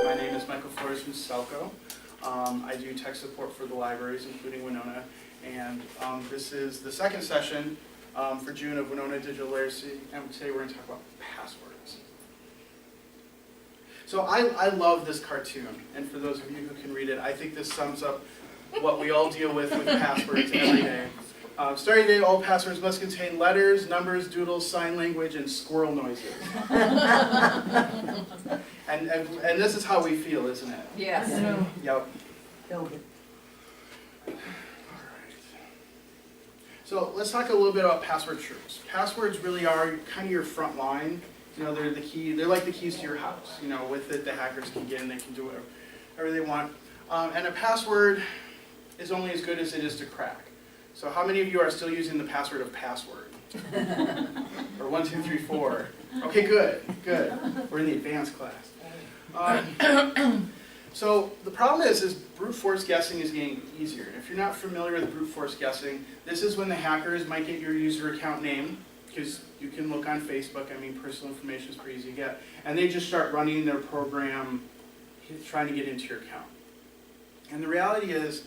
My name is Michael Flores from Selco. I do tech support for the libraries, including Winona. And this is the second session for June of Winona Digital Literacy. And today we're going to talk about passwords. So I love this cartoon. And for those of you who can read it, I think this sums up what we all deal with passwords every day. Starting today, all passwords must contain letters, numbers, doodles, sign language, and squirrel noises. and this is how we feel, isn't it? Yes. Yep. All right. So let's talk a little bit about password truths. Passwords really are kind of your front line. You know, they're the key. They're like the keys to your house. You know, with it, the hackers can get in. They can do whatever they want. And a password is only as good as it is to crack. So how many of you are still using the password of password? Or 1, 2, 3, 4? Okay, good, good. We're in the advanced class. So the problem is brute force guessing is getting easier. And if you're not familiar with brute force guessing, this is when the hackers might get your user account name, because you can look on Facebook. I mean, personal information is pretty easy to get. And they just start running their program trying to get into your account. And the reality is,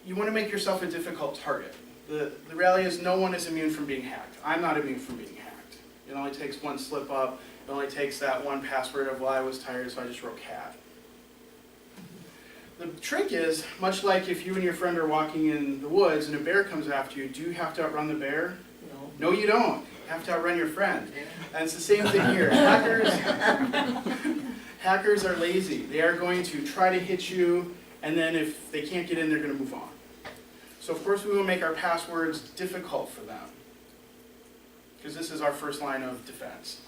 you want to make yourself a difficult target. The reality is no one is immune from being hacked. I'm not immune from being hacked. It only takes one slip up. It only takes that one password of, well, I was tired, so I just wrote cat. The trick is, much like if you and your friend are walking in the woods and a bear comes after you, do you have to outrun the bear? No, you don't. You have to outrun your friend. And it's the same thing here. Hackers are lazy. They are going to try to hit you, and then if they can't get in, they're going to move on. So of course we will make our passwords difficult for them, because this is our first line of defense.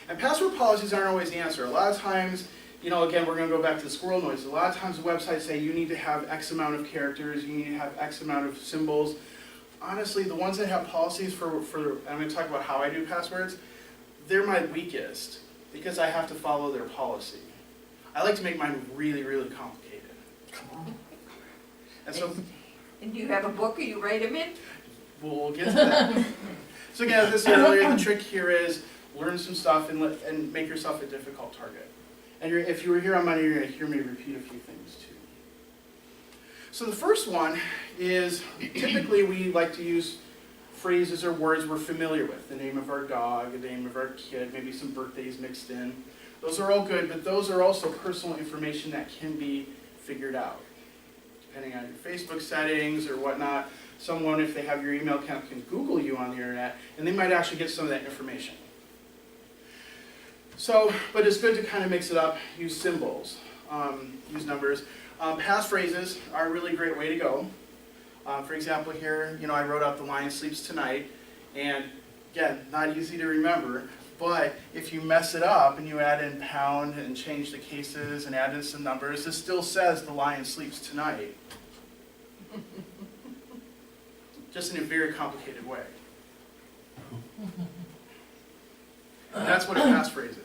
And password policies aren't always the answer. A lot of times, you know, again, we're going to go back to the squirrel noise. A lot of times the websites say you need to have X amount of characters, you need to have X amount of symbols. Honestly, the ones that have policies for I'm going to talk about how I do passwords, they're my weakest, because I have to follow their policy. I like to make mine really, really complicated. Come on. And so, And do you have a book or you write them in? we'll get to that. So again, as I said earlier, the trick here is learn some stuff and make yourself a difficult target. And if you were here on Monday, you're going to hear me repeat a few things too. So the first one is, typically we like to use phrases or words we're familiar with. The name of our dog, the name of our kid, maybe some birthdays mixed in. Those are all good, but those are also personal information that can be figured out. Depending on your Facebook settings or whatnot, someone, if they have your email account, can Google you on the internet, and they might actually get some of that information. So, but it's good to kind of mix it up, use symbols, use numbers. Passphrases are a really great way to go. For example here, you know, I wrote out the lion sleeps tonight, and again, not easy to remember, but if you mess it up and you add in pound and change the cases and add in some numbers, this still says the lion sleeps tonight. Just in a very complicated way. And that's what a passphrase is.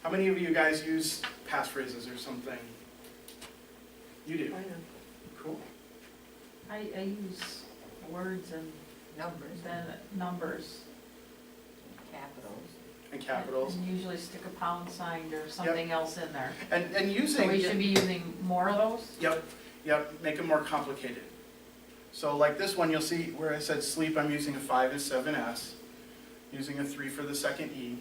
How many of you guys use passphrases or something? You do? I know. Cool. I use words and Numbers, then numbers. capitals. And capitals. And usually stick a pound sign or something else in there. And So using... we should be using more of those? Yep, make them more complicated. So like this one, you'll see where I said sleep, I'm using a 5 and 7S, using a 3 for the second E,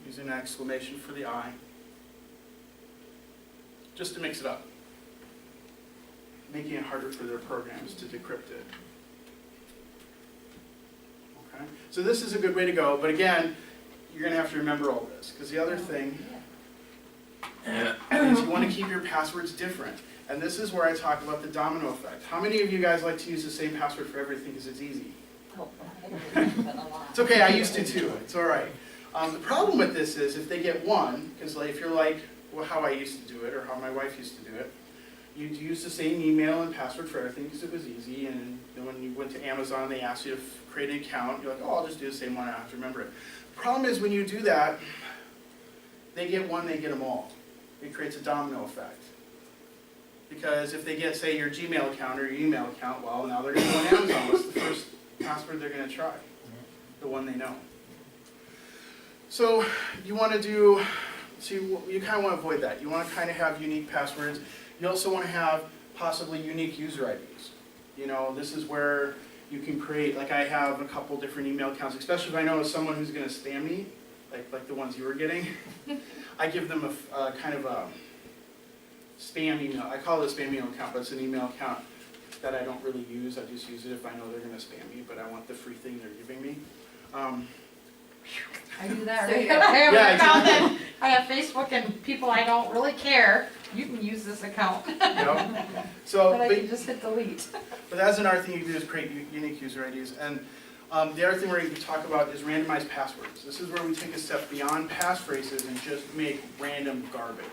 using an exclamation for the I, just to mix it up, making it harder for their programs to decrypt it. Okay, so this is a good way to go, but again, you're going to have to remember all this, because the other thing is you want to keep your passwords different. And this is where I talk about the domino effect. How many of you guys like to use the same password for everything because it's easy? It's okay, I used to too. It's all right. The problem with this is if they get one, because like, if you're like, well, how I used to do it or how my wife used to do it, you'd use the same email and password for everything because it was easy. And then when you went to Amazon, they asked you to create an account. You're like, oh, I'll just do the same one. I don't have to remember it. The problem is when you do that, they get one, they get them all. It creates a domino effect. Because if they get, say, your Gmail account or your email account, well, now they're going to go on Amazon. What's the first password they're going to try? The one they know. So you want to do, so you kind of want to avoid that. You want to kind of have unique passwords. You also want to have possibly unique user IDs. You know, this is where you can create, like I have a couple different email accounts, especially if I know someone who's going to spam me, like the ones you were getting. I give them a kind of a spam email. I call it a spam email account, but it's an email account that I don't really use. I just use it if I know they're going to spam me, but I want the free thing they're giving me. I do that, So right? you- I have Yeah, an account that, I have Facebook and people I don't really care, you can use this account. You know? So, But I can just hit delete. but that's another thing you can do is create unique user IDs. And the other thing we're going to talk about is randomized passwords. This is where we take a step beyond passphrases and just make random garbage.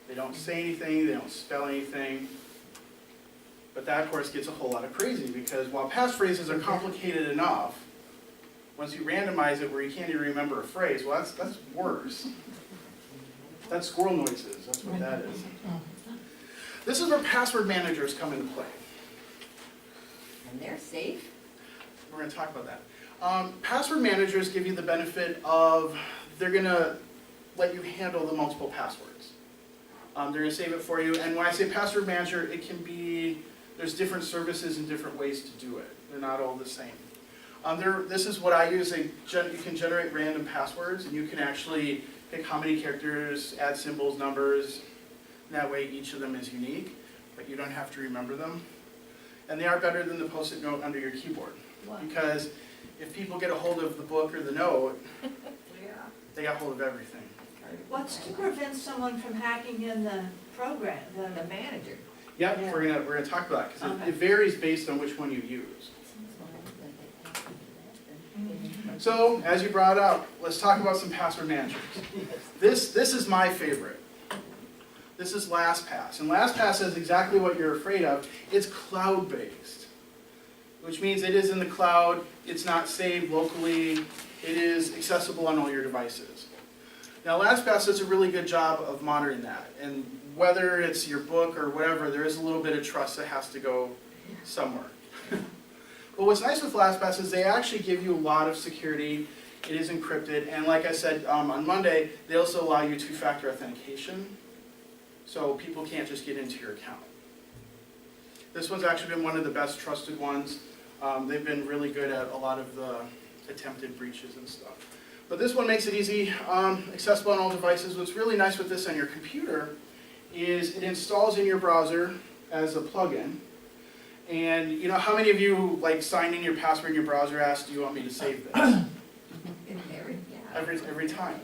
They don't say anything, they don't spell anything. But that, of course, gets a whole lot of crazy because while passphrases are complicated enough, once you randomize it where you can't even remember a phrase, well, that's worse. That's squirrel noises, that's what that is. This is where password managers come into play. And they're safe? We're going to talk about that. Password managers give you the benefit of, they're going to let you handle the multiple passwords. They're going to save it for you, and when I say password manager, it can be, there's different services and different ways to do it. They're not all the same. This is what I use. You can generate random passwords, and you can actually pick how many characters, add symbols, numbers. That way each of them is unique, but you don't have to remember them. And they are better than the Post-it note under your keyboard. Because if people get a hold of the book or the note, they got hold of everything. What's to prevent someone from hacking in the program, The manager. Yep, Yeah. we're gonna talk about that, because Okay. it varies based on which one you use. So, as you brought up, let's talk about some password managers. This is my favorite. This is LastPass, and LastPass is exactly what you're afraid of. It's cloud-based, which means it is in the cloud, it's not saved locally, it is accessible on all your devices. Now, LastPass does a really good job of monitoring that, and whether it's your book or whatever, there is a little bit of trust that has to go somewhere. But what's nice with LastPass is they actually give you a lot of security. It is encrypted, and like I said on Monday, they also allow you two-factor authentication, so people can't just get into your account. This one's actually been one of the best trusted ones. They've been really good at a lot of the attempted breaches and stuff. But this one makes it easy, accessible on all devices. What's really nice with this on your computer is it installs in your browser as a plugin. And you know, how many of you like sign in your password in your browser, ask, do you want me to save this? Every time.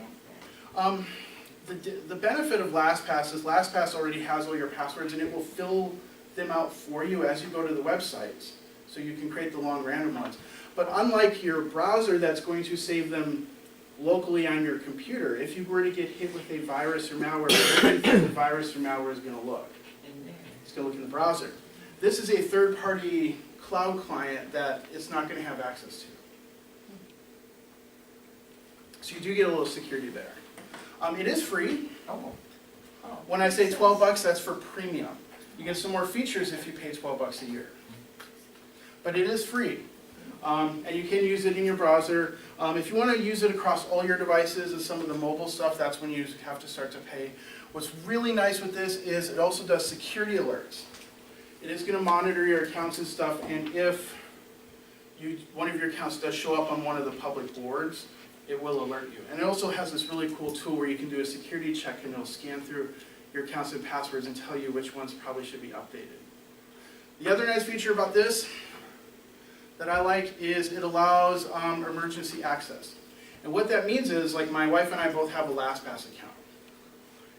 The benefit of LastPass is LastPass already has all your passwords and it will fill them out for you as you go to the websites. So you can create the long random ones. But unlike your browser that's going to save them locally on your computer, if you were to get hit with a virus or malware, where do you think the virus or malware is going to look? It's going to look in the browser. This is a third-party cloud client that it's not going to have access to. So you do get a little security there. It is free. When I say 12 bucks, that's for premium. You get some more features if you pay 12 bucks a year. But it is free. And you can use it in your browser. If you want to use it across all your devices and some of the mobile stuff, that's when you have to start to pay. What's really nice with this is it also does security alerts. It is going to monitor your accounts and stuff, and if one of your accounts does show up on one of the public boards, it will alert you. And it also has this really cool tool where you can do a security check and it'll scan through your accounts and passwords and tell you which ones probably should be updated. The other nice feature about this that I like is it allows emergency access. And what that means is, like, my wife and I both have a LastPass account.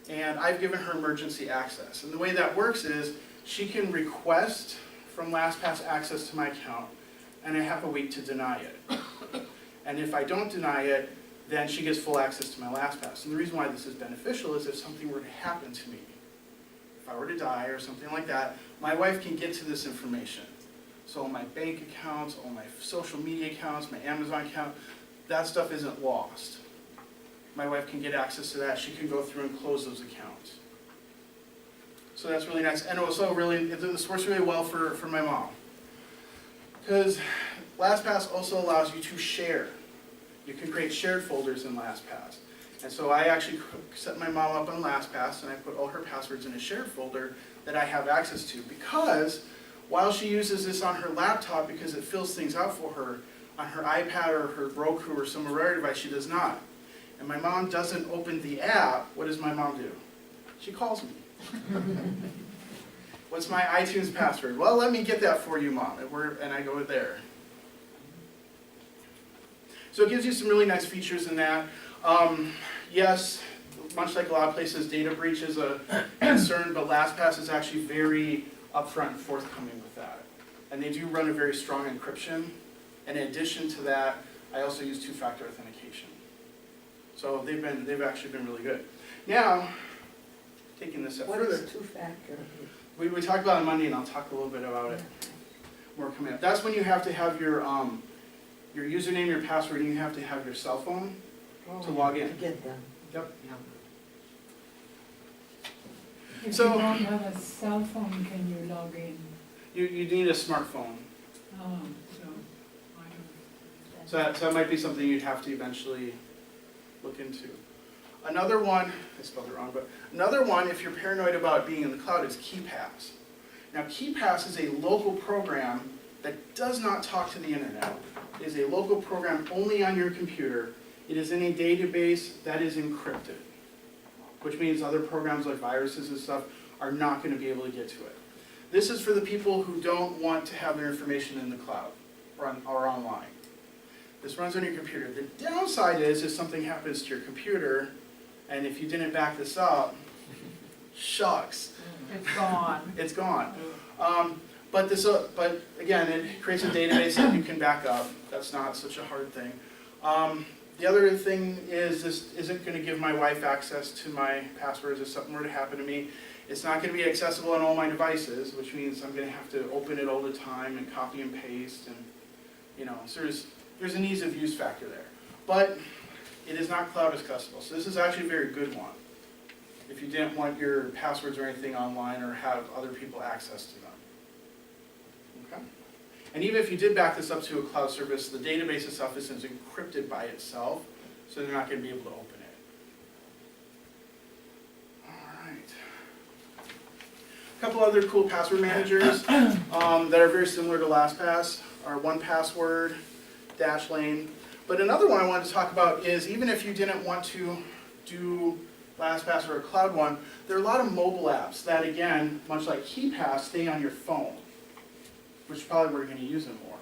And I've given her emergency access. And the way that works is she can request from LastPass access to my account, and I have a week to deny it. And if I don't deny it, then she gets full access to my LastPass. And the reason why this is beneficial is if something were to happen to me, if I were to die or something like that, my wife can get to this information. So all my bank accounts, all my social media accounts, my Amazon account, that stuff isn't lost. My wife can get access to that. She can go through and close those accounts. So that's really nice. And also really, this works really well for my mom. Because LastPass also allows you to share You can create shared folders in LastPass. And so I actually set my mom up on LastPass, and I put all her passwords in a shared folder that I have access to, because while she uses this on her laptop because it fills things out for her, on her iPad or her Roku or some other device she does not. And my mom doesn't open the app, what does my mom do? She calls me. What's my iTunes password? Well, let me get that for you, Mom. And I go there. So it gives you some really nice features in that. Yes, much like a lot of places, data breach is a concern, but LastPass is actually very upfront and forthcoming with that. And they do run a very strong encryption. And in addition to that, I also use two-factor authentication. So they've actually been really good. Now, taking this step What further. is two-factor? We talked about it on Monday, and I'll talk a little bit about it more coming up. That's when you have to have your username, your password, and you have to have your cell phone to log in. To get them. Yep. Yeah. If So- you don't have a cell phone, can you log in? You need a smartphone. Oh, so, I don't. So that might be something you'd have to eventually look into. Another one, I spelled it wrong, but another one, if you're paranoid about being in the cloud, is KeyPass. Now, KeyPass is a local program that does not talk to the internet. It is a local program only on your computer. It is in a database that is encrypted, which means other programs like viruses and stuff are not going to be able to get to it. This is for the people who don't want to have their information in the cloud or online. This runs on your computer. The downside is if something happens to your computer, and if you didn't back this up, shucks, It's gone. it's gone. But again, it creates a database that you can back up. That's not such a hard thing. The other thing is this isn't going to give my wife access to my passwords if something were to happen to me. It's not going to be accessible on all my devices, which means I'm going to have to open it all the time and copy and paste, and so there's an ease of use factor there. But it is not cloud accessible, so this is actually a very good one. If you didn't want your passwords or anything online or have other people access to them. Okay? And even if you did back this up to a cloud service, the database itself is encrypted by itself, so they're not going to be able to open it. All right. A couple other cool password managers that are very similar to LastPass are 1Password, Dashlane. But another one I wanted to talk about is even if you didn't want to do LastPass or a cloud one, there are a lot of mobile apps that, again, much like KeyPass, stay on your phone, which is probably where you're going to use them more.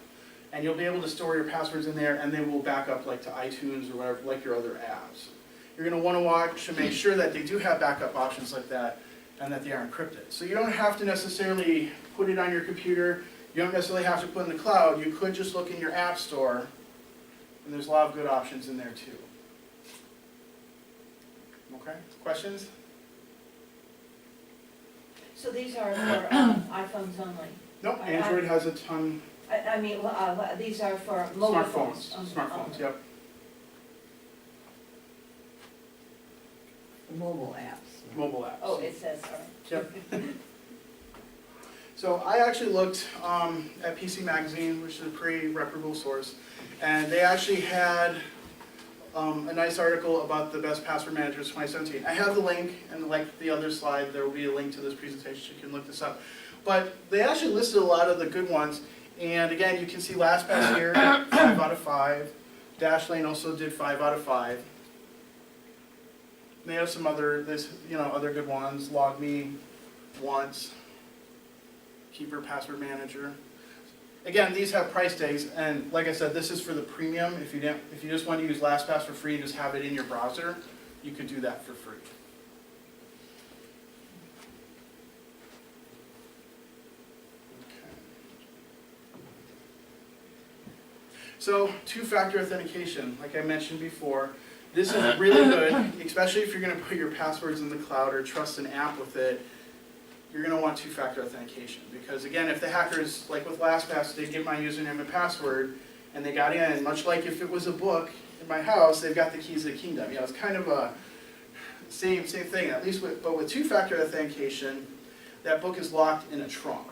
And you'll be able to store your passwords in there, and they will back up like to iTunes or whatever, like your other apps. You're going to want to watch and make sure that they do have backup options like that and that they are encrypted. So you don't have to necessarily put it on your computer. You don't necessarily have to put it in the cloud. You could just look in your app store, and there's a lot of good options in there too. Okay, questions? So these are for iPhones only? Nope, Android has a ton. I mean, these are for mobile phones? Smartphones, yep. Mobile apps. Mobile apps. Oh, it says, all right. Yep. So I actually looked at PC Magazine, which is a pretty reputable source, and they actually had a nice article about the best password managers 2017. I have the link, and like the other slide, there will be a link to this presentation. You can look this up. But they actually listed a lot of the good ones, and again, you can see LastPass here, 5 out of 5. Dashlane also did 5 out of 5. They have some other, other good ones. LogMe, Once, Keeper Password Manager. Again, these have price tags, and like I said, this is for the premium. If you just want to use LastPass for free and just have it in your browser, you could do that for free. Okay. So, two-factor authentication, like I mentioned before, this is really good, especially if you're going to put your passwords in the cloud or trust an app with it. You're going to want two-factor authentication because, again, if the hackers, like with LastPass, they get my username and password and they got in, much like if it was a book in my house, they've got the keys to the kingdom. It's kind of a same thing. At least, but with two-factor authentication, that book is locked in a trunk.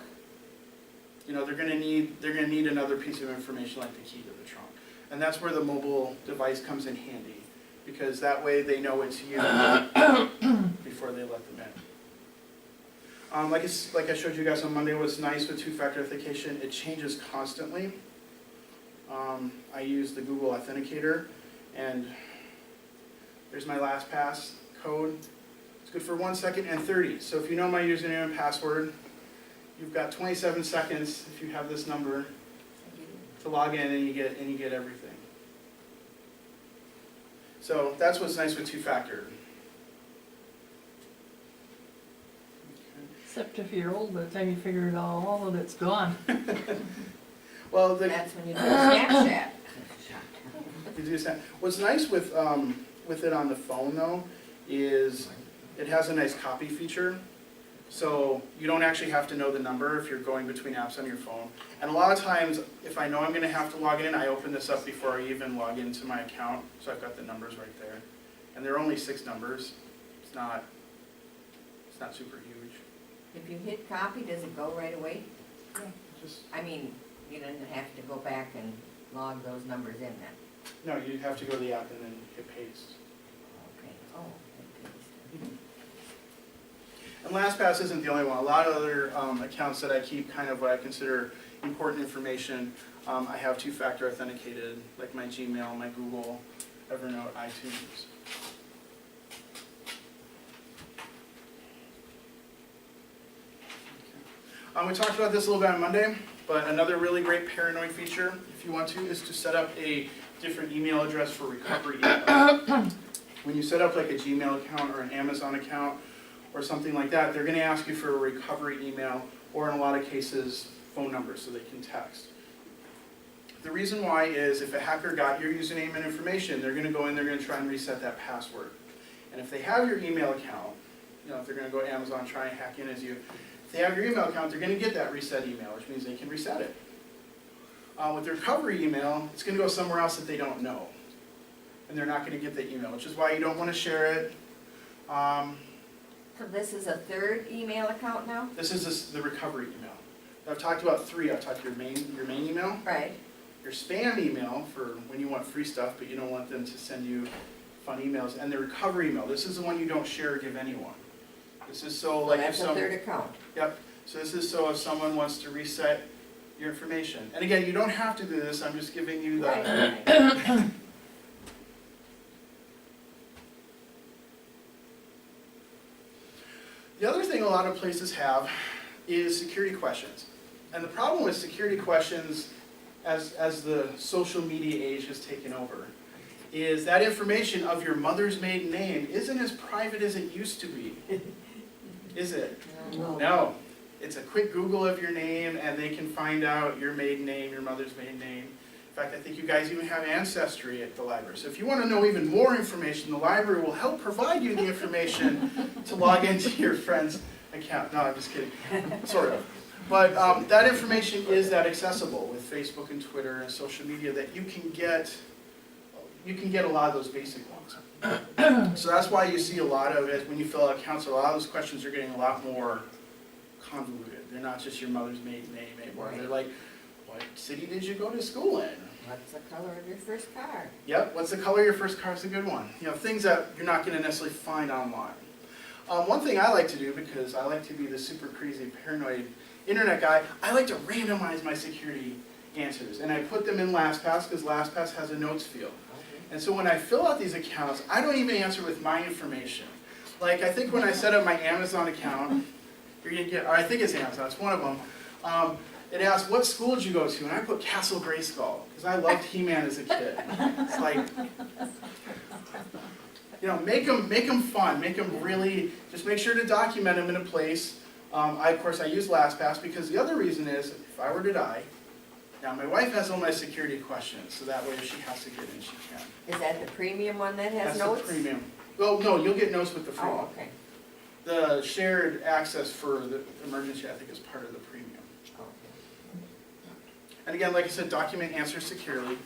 They're going to need another piece of information like the key to the trunk. And that's where the mobile device comes in handy, because that way they know it's you before they let them in. Like I showed you guys on Monday, what's nice with two-factor authentication, it changes constantly. I use the Google Authenticator, and there's my LastPass code. It's good for 1 second and 30. So if you know my username and password, you've got 27 seconds if you have this number to log in, and you get everything. So that's what's nice with two-factor. Except if you're old, by the time you figure it all out, it's gone. Well, That's when you do Snapchat. you do that. What's nice with it on the phone though is it has a nice copy feature. So you don't actually have to know the number if you're going between apps on your phone. And a lot of times, if I know I'm gonna have to log in, I open this up before I even log into my account. So I've got the numbers right there. And there are only 6 numbers. It's not super huge. If you hit copy, does it go right away? Just, I mean, you don't have to go back and log those numbers in then? no, you have to go to the app and then hit paste. Okay, oh, okay. And LastPass isn't the only one. A lot of other accounts that I keep kind of what I consider important information, I have two-factor authenticated, like my Gmail, my Google, Evernote, iTunes. We talked about this a little bit on Monday, but another really great paranoid feature, if you want to, is to set up a different email address for recovery email. When you set up like a Gmail account or an Amazon account or something like that, they're going to ask you for a recovery email, or in a lot of cases, phone numbers so they can text. The reason why is if a hacker got your username and information, they're going to go in, they're going to try and reset that password. And if they have your email account, if they're going to go to Amazon, try and hack in as you, if they have your email account, they're going to get that reset email, which means they can reset it. With the recovery email, it's going to go somewhere else that they don't know. And they're not going to get the email, which is why you don't want to share it. So this is a third email account now? This is the recovery email. I've talked about 3. I've talked your main email, Right. your spam email for when you want free stuff, but you don't want them to send you fun emails, and the recovery email. This is the one you don't share or give anyone. This is so like if That's a third account. Yep. So this is so if someone wants to reset your information. And again, you don't have to do this. I'm just giving you the. Right. The other thing a lot of places have is security questions. And the problem with security questions as the social media age has taken over is that information of your mother's maiden name isn't as private as it used to be. Is it? No. No. It's a quick Google of your name and they can find out your maiden name, your mother's maiden name. In fact, I think you guys even have Ancestry at the library. So if you want to know even more information, the library will help provide you the information to log into your friend's account. No, I'm just kidding. Sort of. But that information is that accessible with Facebook and Twitter and social media that you can get a lot of those basic ones. So that's why you see a lot of it when you fill out accounts, a lot of those questions are getting a lot more convoluted. They're not just your mother's maiden name anymore. Right. They're like, what city did you go to school in? What's the color of your first car? Yep, what's the color of your first car is a good one. Things that you're not going to necessarily find online. One thing I like to do, because I like to be the super crazy paranoid internet guy, I like to randomize my security answers. And I put them in LastPass because LastPass has a notes field. And so when I fill out these accounts, I don't even answer with my information. Like I think when I set up my Amazon account, you're gonna get, or I think it's Amazon, it's one of them. It asks, what school did you go to? And I put Castle Grayskull, because I loved He-Man as a kid. It's like, make them fun, make them really, just make sure to document them in a place. Of course, I use LastPass because the other reason is, if I were to die, now my wife has all my security questions, so that way if she has to get in, she can. Is that the premium one that has notes? That's the premium. Well, no, you'll get notes with the free one. Oh, okay. The shared access for the emergency, I think, is part of the premium. Okay. And again, like I said, document answers securely.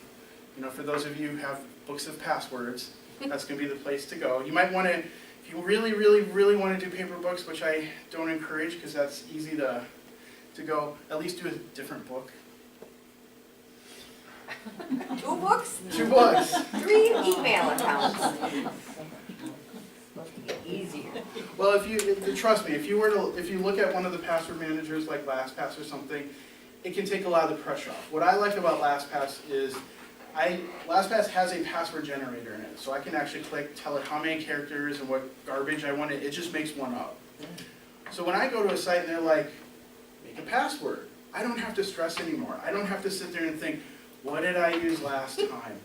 For those of you who have books of passwords, that's going to be the place to go. You might want to, if you really, really, really want to do paper books, which I don't encourage because that's easy to go, at least do a different book. 2 books, 2 books. 3 email accounts. Supposed to get easier. Well, trust me, if you look at one of the password managers like LastPass or something, it can take a lot of the pressure off. What I like about LastPass is, LastPass has a password generator in it, so I can actually tell it how many characters and what garbage I want it just makes one up. So when I go to a site and they're like, make a password, I don't have to stress anymore. I don't have to sit there and think, what did I use last time?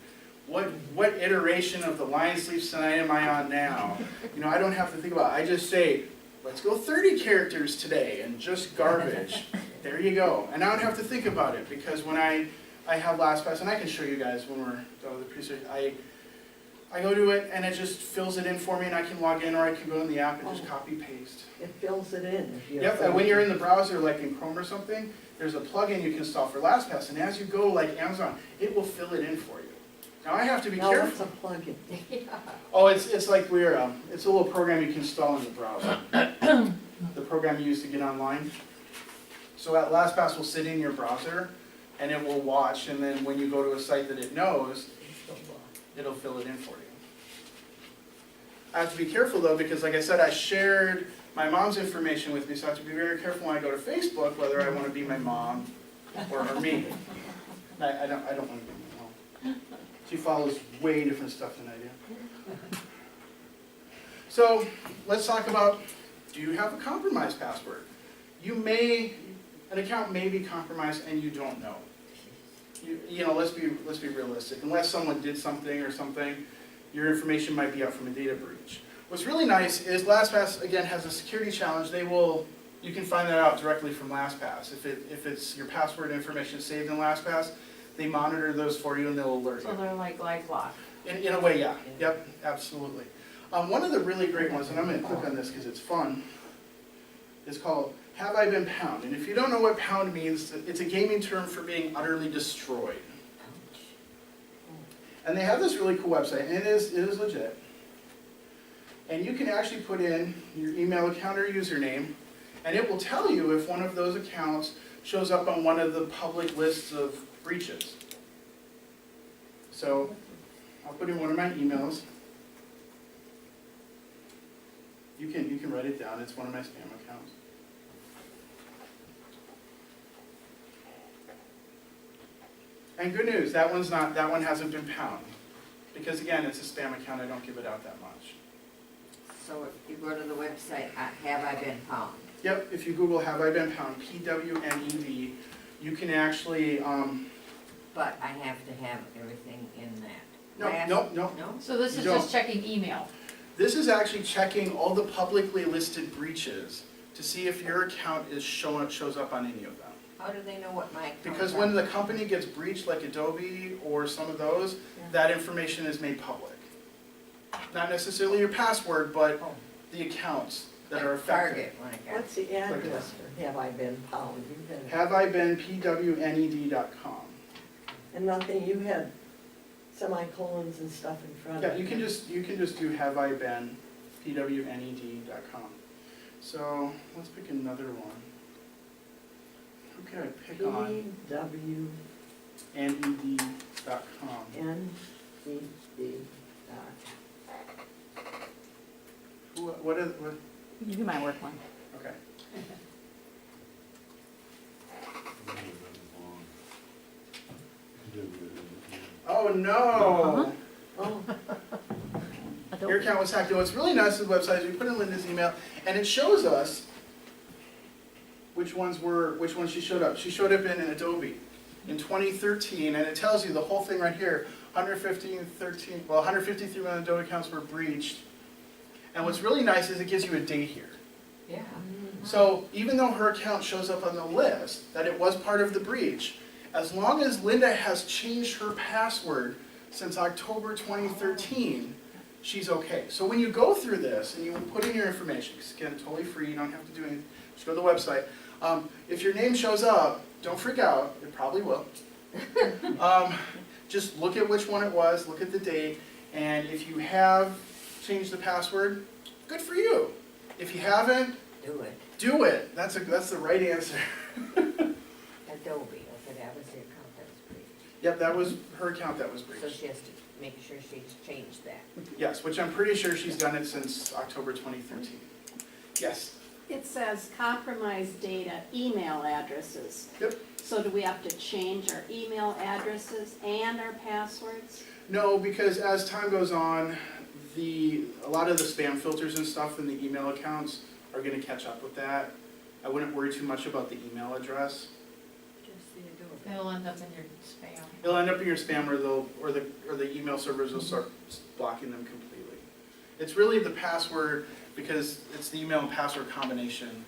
What iteration of the Lion Sleeps Tonight am I on now? I don't have to think about it. I just say, let's go 30 characters today and just garbage. There you go. And I don't have to think about it, because when I have LastPass, and I can show you guys when we're done with the presentation, I go to it and it just fills it in for me, and I can log in, or I can go in the app and just copy paste. It fills it in. If you're Yep, and when you're in the browser, like in Chrome or something, there's a plugin you can install for LastPass, and as you go, like Amazon, it will fill it in for you. Now I have to be No, it's careful. a plugin. Oh, it's like it's a little program you can install in the browser. The program you use to get online. So at LastPass will sit in your browser, and it will watch, and then when you go to a site that it knows, it'll fill it in for you. I have to be careful though, because like I said, I shared my mom's information with me, so I have to be very careful when I go to Facebook whether I want to be my mom or me. I don't want to be my mom. She follows way different stuff than I do. So let's talk about, do you have a compromised password? An account may be compromised and you don't know. Let's be realistic. Unless someone did something or something, your information might be up from a data breach. What's really nice is LastPass, again, has a security challenge. You can find that out directly from LastPass. If it's your password information saved in LastPass, they monitor those for you and they'll alert you. So they're like LifeLock. In a way, yeah. Yep, absolutely. One of the really great ones, and I'm going to click on this because it's fun, is called Have I Been Pound? And if you don't know what pound means, it's a gaming term for being utterly destroyed. And they have this really cool website, and it is legit. And you can actually put in your email account or username, and it will tell you if one of those accounts shows up on one of the public lists of breaches. So I'll put in one of my emails. You can write it down. It's one of my spam accounts. And good news, that one hasn't been pound. Because again, it's a spam account, I don't give it out that much. So if you go to the website, Have I Been Pound? Yep, if you Google Have I Been Pound, PWNED, you can actually, But I have to have everything in that. no. No? So this You is don't. just checking email. This is actually checking all the publicly listed breaches to see if your account shows up on any of them. How do they know what my account is? Because when the company gets breached, like Adobe or some of those, that information is made public. Not necessarily your password, but the accounts that are affected. Target, when I got What's the address for Have I Been Pound? You had, Have I been PWNED.com. and nothing, you had semicolons and stuff in front Yeah, of you can just do have I been PWNED.com. So let's pick another one. Who can I pick on? NED.com. PWNED. What? You do my work one. Okay. Oh no! Oh, Your account was hacked. What's really nice with the website is we put in Linda's email, and it shows us which ones she showed up. She showed up in Adobe in 2013, and it tells you the whole thing right here. 153 million Adobe accounts were breached. And what's really nice is it gives you a date here. Yeah. So even though her account shows up on the list, that it was part of the breach, as long as Linda has changed her password since October 2013, she's okay. So when you go through this and you put in your information, because again, totally free, you don't have to do anything, just go to the website. If your name shows up, don't freak out, it probably will. Just look at which one it was, look at the date, and if you have changed the password, good for you. If you haven't, do it. That's the right answer. Adobe, okay, that was the account that was breached. Yep, that was her account that was So breached. she has to make sure she's changed that. Yes, which I'm pretty sure she's done it since October 2013. Yes, It says compromised data, email addresses. Yep. So do we have to change our email addresses and our passwords? no, because as time goes on, a lot of the spam filters and stuff in the email accounts are gonna catch up with that. I wouldn't worry too much about the email address. Just the Adobe. It'll end up in your spam. It'll end up in your spam or the email servers will start blocking them completely. It's really the password, because it's the email and password combination.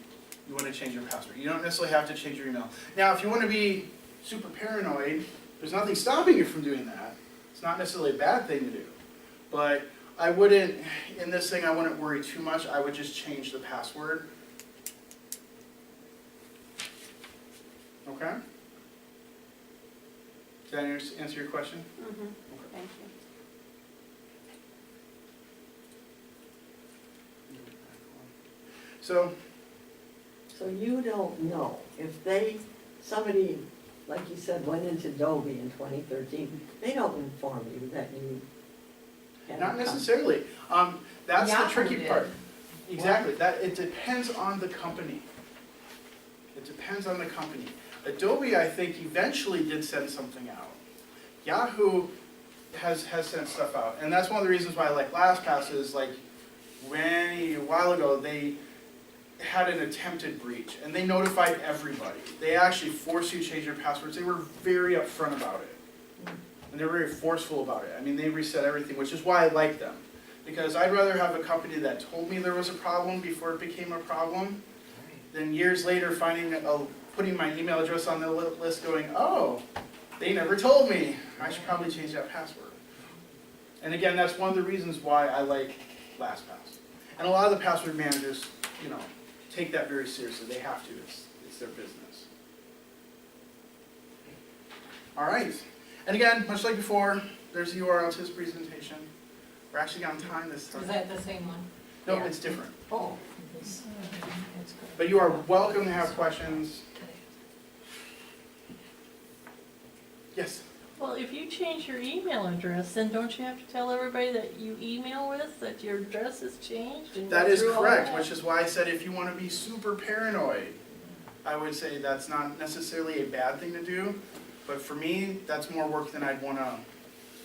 You want to change your password. You don't necessarily have to change your email. Now, if you want to be super paranoid, there's nothing stopping you from doing that. It's not necessarily a bad thing to do. But I wouldn't, in this thing, I wouldn't worry too much. I would just change the password. Okay? Did that answer your question? Mm-hmm, thank you. So, So you don't know if somebody, like you said, went into Adobe in 2013, they don't inform you that you had not a account. necessarily. That's the Yahoo tricky did. part. Exactly, it depends on the company. It depends on the company. Adobe, I think, eventually did send something out. Yahoo has sent stuff out, and that's one of the reasons why I like LastPass is like, a while ago, they had an attempted breach, and they notified everybody. They actually forced you to change your passwords. They were very upfront about it. And they were very forceful about it. I mean, they reset everything, which is why I like them. Because I'd rather have a company that told me there was a problem before it became a problem, than years later putting my email address on the list going, oh, they never told me. I should probably change that password. And again, that's one of the reasons why I like LastPass. And a lot of the password managers, take that very seriously. They have to. It's their business. All right. And again, much like before, there's the URL to his presentation. We're actually on time this time. Is that the same one? No, it's different. Oh, It's good. But you are welcome to have questions. Yes? Well, if you change your email address, then don't you have to tell everybody that you email with that your address has changed? And That go is through all correct, that? which is why I said if you want to be super paranoid, I would say that's not necessarily a bad thing to do. But for me, that's more work than I'd want to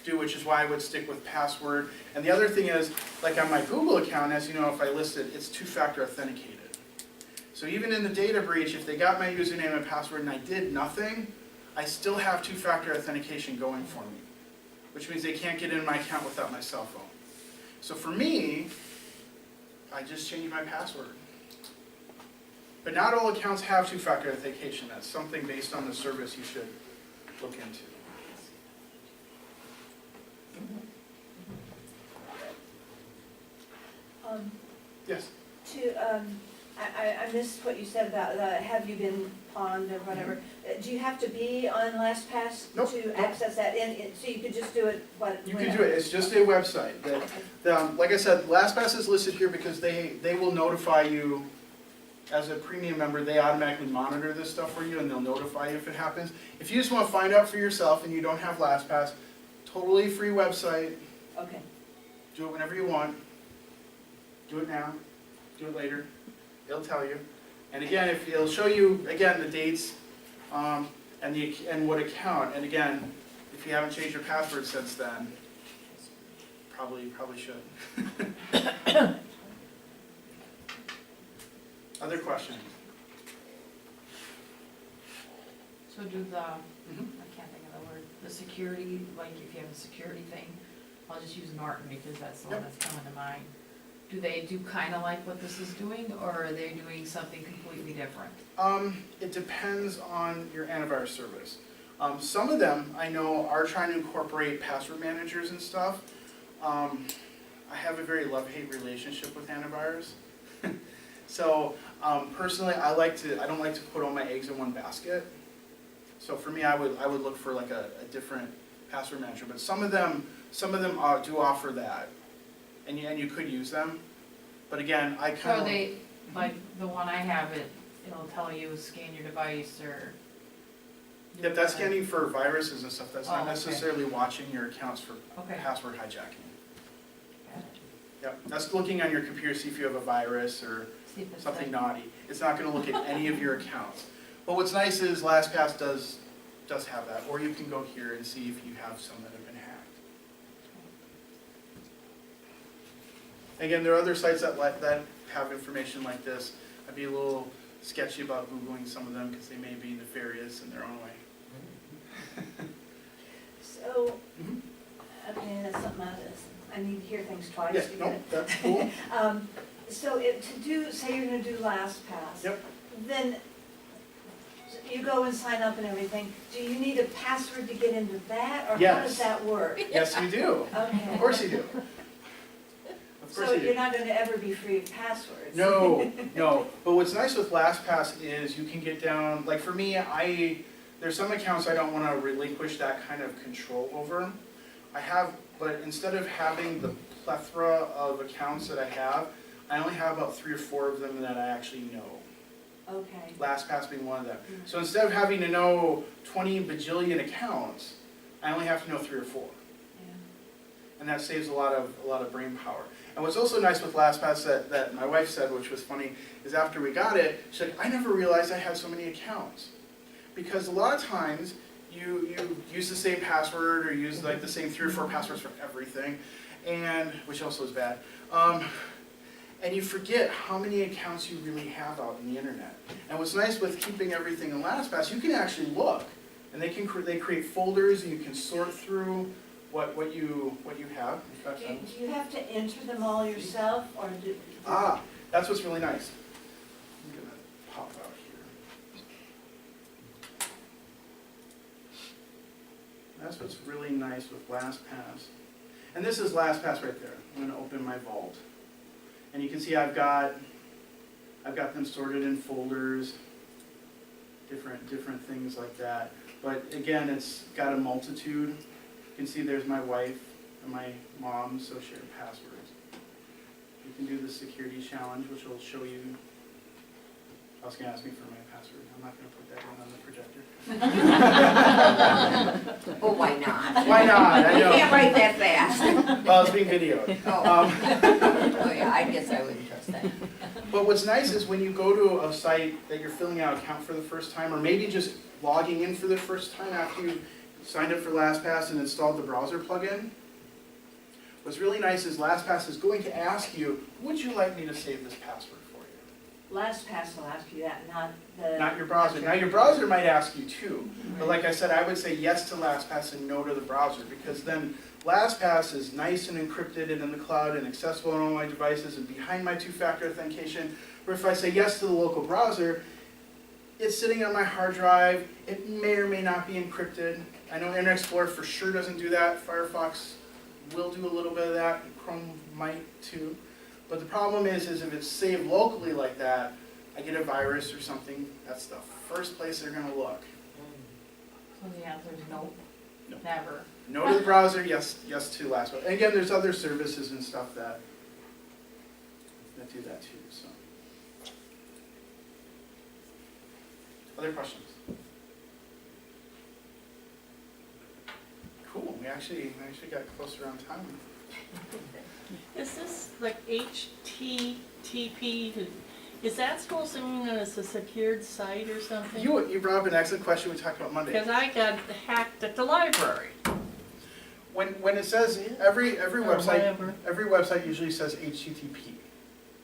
do, which is why I would stick with password. And the other thing is, like on my Google account, as you know, if I listed, it's two-factor authenticated. So even in the data breach, if they got my username and password and I did nothing, I still have two-factor authentication going for me, which means they can't get in my account without my cell phone. So for me, I just changed my password. But not all accounts have two-factor authentication. That's something based on the service you should look into. Yes? I missed what you said about have you been pawned or whatever. Do you have to be on LastPass Nope. to access that? So you could just do it, You can do it. It's just a website. Like I said, LastPass is listed here because they will notify you as a premium member. They automatically monitor this stuff for you and they'll notify you if it happens. If you just want to find out for yourself and you don't have LastPass, totally free website. Okay. Do it whenever you want. Do it now. Do it later. It'll tell you. And again, if it'll show you again the dates and what account. And again, if you haven't changed your password since then, probably should. Other questions? So do the, Mhm. I can't think of the word, the security, like if you have a security thing, I'll just use Norton because that's the one Yep. that's coming to mind. Do they do kind of like what this is doing, or are they doing something completely different? It depends on your antivirus service. Some of them I know are trying to incorporate password managers and stuff. I have a very love-hate relationship with antivirus. So personally, I don't like to put all my eggs in one basket. So for me, I would look for like a different password manager. But some of them do offer that, and you could use them. But again, I kind So of they, like the one I have, it'll tell you scan your device or Yep, that's scanning for viruses and stuff. That's Oh, not okay. necessarily watching your accounts for Okay. password hijacking. Got it. Yep, that's looking on your computer, see if you have a virus or See if it's something like- naughty. It's not gonna look at any of your accounts. But what's nice is LastPass does have that, or you can go here and see if you have some that have been hacked. Again, there are other sites that have information like this. I'd be a little sketchy about Googling some of them because they may be nefarious in their own way. So, Mhm. okay, that's something I need to hear things twice Yeah, to get no, it. that's cool. So say you're gonna do LastPass. Yep. Then you go and sign up and everything. Do you need a password to get into that, or how Yes. does that work? Yes, you do. Okay. Of course you do. Of course So you do. you're not gonna ever be free of passwords? No, no. But what's nice with LastPass is you can get down, like for me, there's some accounts I don't want to relinquish that kind of control over. But instead of having the plethora of accounts that I have, I only have about 3 or 4 of them that I actually know. Okay. LastPass being one of them. So instead of having to know 20 bajillion accounts, I only have to know 3 or 4. Yeah. And that saves a lot of brain power. And what's also nice with LastPass that my wife said, which was funny, is after we got it, she's like, I never realized I had so many accounts. Because a lot of times, you use the same password or use like the same 3 or 4 passwords for everything, and which also is bad. And you forget how many accounts you really have out in the internet. And what's nice with keeping everything in LastPass, you can actually look, and they create folders, and you can sort through what you have. In fact, Do you have to enter them all yourself, or do? that's what's really nice. I'm gonna pop out here. That's what's really nice with LastPass. And this is LastPass right there. I'm gonna open my vault. And you can see I've got them sorted in folders, different things like that. But again, it's got a multitude. You can see there's my wife and my mom's associated passwords. You can do the security challenge, which will show you. I was gonna ask me for my password. I'm not gonna put that one on the projector. Oh, why not? Why not? I You know. can't write that fast. Well, it's being videoed. Oh, yeah, I guess I wouldn't trust that. But what's nice is when you go to a site that you're filling out an account for the first time, or maybe just logging in for the first time after you signed up for LastPass and installed the browser plugin, what's really nice is LastPass is going to ask you, would you like me to save this password for you? LastPass will ask you that, not the. Not your browser. Now your browser might ask you too, but like I said, I would say yes to LastPass and no to the browser, because then LastPass is nice and encrypted and in the cloud and accessible on all my devices and behind my 2-factor authentication. Or if I say yes to the local browser, it's sitting on my hard drive. It may or may not be encrypted. I know Internet Explorer for sure doesn't do that. Firefox will do a little bit of that. Chrome might too. But the problem is if it's saved locally like that, I get a virus or something, that's the first place they're gonna look. So the answer is nope. No. Never. No to the browser, yes to LastPass. And again, there's other services and stuff that do that too, so. Other questions? Cool, we actually got closer on time. Is this like HTTP? Is that supposed to mean that it's a secured site or something? You brought up an excellent question we talked about Monday. Because I got hacked at the library. When it says, every Or website, whatever. every website usually says HTTP,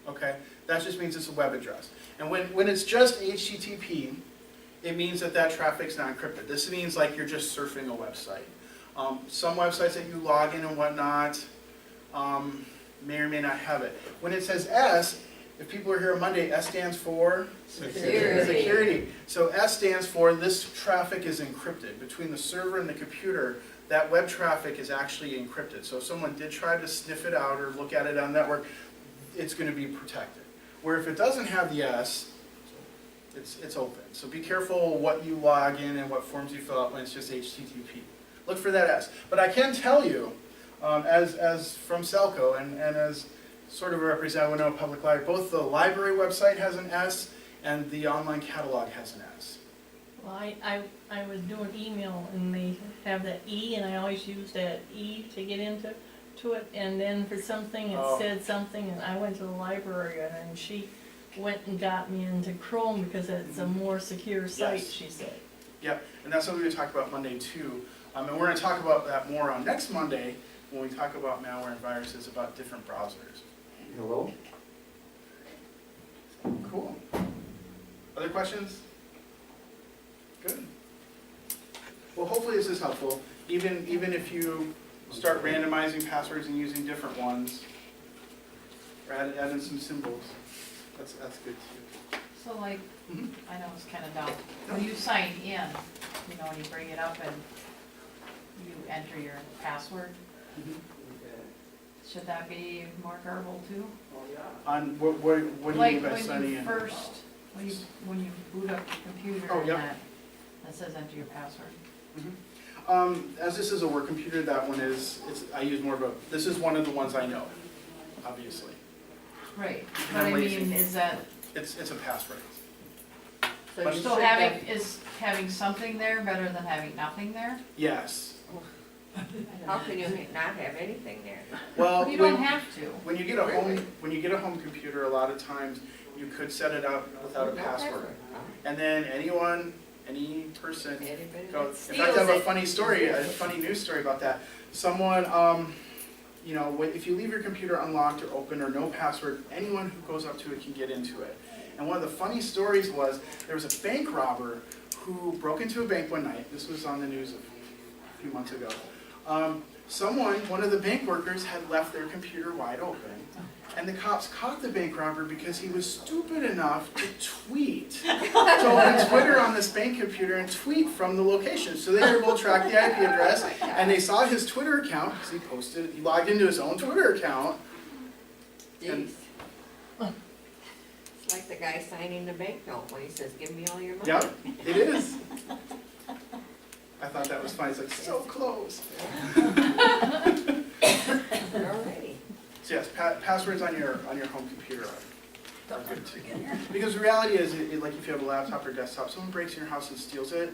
okay? That just means it's a web address. And when it's just HTTP, it means that traffic's not encrypted. This means like you're just surfing a website. Some websites that you log in and whatnot may or may not have it. When it says S, if people are here on Monday, S stands for? Security. So S stands for this traffic is encrypted. Between the server and the computer, that web traffic is actually encrypted. So if someone did try to sniff it out or look at it on network, it's going to be protected. Where if it doesn't have the S, it's open. So be careful what you log in and what forms you fill out when it's just HTTP. Look for that S. But I can tell you, as from Selco and as sort of a representative of Winona Public Library, both the library website has an S and the online catalog has an S. Well, I was doing email and they have that E and I always use that E to get into it. And then for something, it Oh. said something and I went to the library and she went and got me into Chrome because it's a more secure site, Yes. she said. Yep, and that's something we talked about Monday too. And we're gonna talk about that more on next Monday when we talk about malware and viruses about different browsers. Hello? Cool. Other questions? Good. Well, hopefully this is helpful. Even if you start randomizing passwords and using different ones, or add in some symbols, that's good too. So like, Mhm. I know it's kinda dumb, when you sign in, you know, when you bring it up and you enter your password, should that be more garbled too? On, what do you mean by signing in? When you boot up the computer Oh, and yep. that says enter your password. As this is a work computer, that one is, I use more of a, this is one of the ones I know, obviously. Right, And but I I'm lazy. mean, is that, It's a passpרד. So But you so should having something there better than having nothing there? Yes. How can you not have anything there? Well, You don't when, have to. when you get a home computer, a lot of times you could set it up without a No password. Huh? And then any person Anybody goes, that in fact, I have a steals it. funny story, a funny news story about that. Someone, you know, if you leave your computer unlocked or open or no password, anyone who goes up to it can get into it. And one of the funny stories was, there was a bank robber who broke into a bank one night. This was on the news a few months ago. One of the bank workers had left their computer wide open. And the cops caught the bank robber because he was stupid enough to tweet, to open Twitter on this bank computer and tweet from the location. So they were able to track the IP address, and they saw his Twitter account, because he logged into his own Twitter account. Jeez. It's like the guy signing the banknote when he says, give me all your money. Yep, it is. I thought that was funny, it's like, so close. Alrighty. So yes, passwords on your home computer are good too. Because the reality is, like if you have a laptop or desktop, someone breaks in your house and steals it,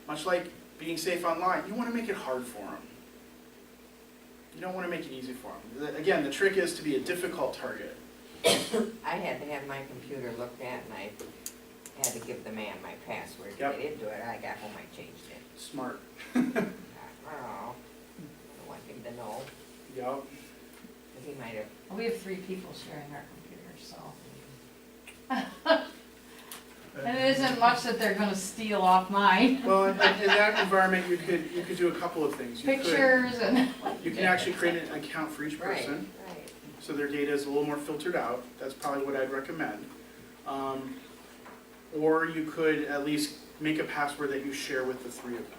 much like being safe online, you want to make it hard for them. You don't want to make it easy for them. Again, the trick is to be a difficult target. I had to have my computer looked at and I had to give the man my password to Yep. get into it. I got home, I changed it. Smart. Oh, I want him to know. Yup. He might have, We have 3 people sharing our computers, so. And it isn't much that they're gonna steal off mine. Well, in that environment, you could do a couple of things. Pictures and. You can actually create an account for each right, person, right. so their data is a little more filtered out. That's probably what I'd recommend. Or you could at least make a password that you share with the 3 of them.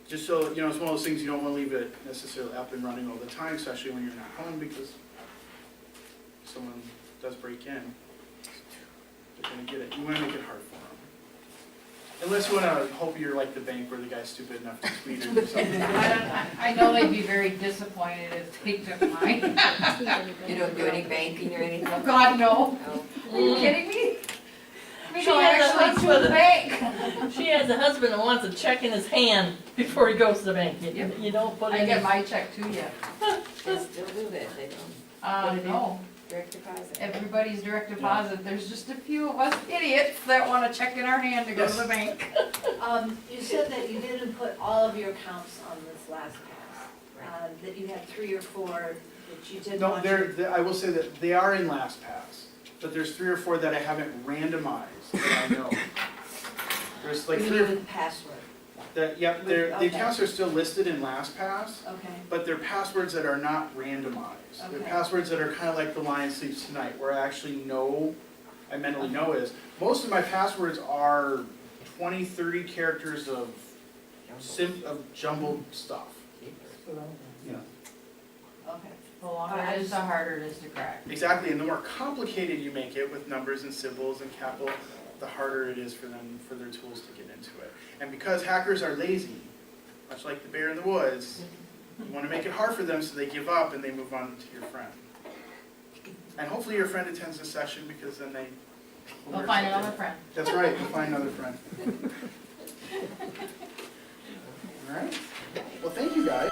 Just so, you know, it's one of those things you don't want to leave it necessarily up and running all the time, especially when you're not home, because someone does break in, they're gonna get it. You want to make it hard for them. Unless you want to hope you're like the bank where the guy's stupid enough to tweet or do something. I know they'd be very disappointed if they took mine. You don't do any banking or anything? Oh, God, no. No? Are you kidding me? We She go has a actually to the bank. She has a husband that wants a check in his hand before he goes to the bank. You don't put I any. get my check too yet. They still do that, they don't. Put it in No, direct deposit. everybody's direct deposit. There's just a few of us idiots that want a check in our hand to go to the bank. You said that you didn't put all of your accounts on this last pass, that you had 3 or 4 that you did No, want I will say that they are in LastPass, but there's 3 or 4 that I haven't randomized that I know. There's like 3 or with password. Yep, the Okay. accounts are still listed in LastPass, Okay, but they're passwords that are not randomized. They're Okay. passwords that are kind of like the Lion Sleeps Tonight, where I actually know, I mentally know is. Most of my passwords are 20, 30 characters of jumbled stuff. Yeah. okay. The longer it is, the harder it is to crack. Exactly, and the more complicated you make it with numbers and symbols and capital, the harder it is for them, for their tools to get into it. And because hackers are lazy, much like the bear in the woods, you want to make it hard for them so they give up and they move on to your friend. And hopefully your friend attends the session, because then they We'll find another friend. That's right, we'll find another friend. All right, well, thank you guys.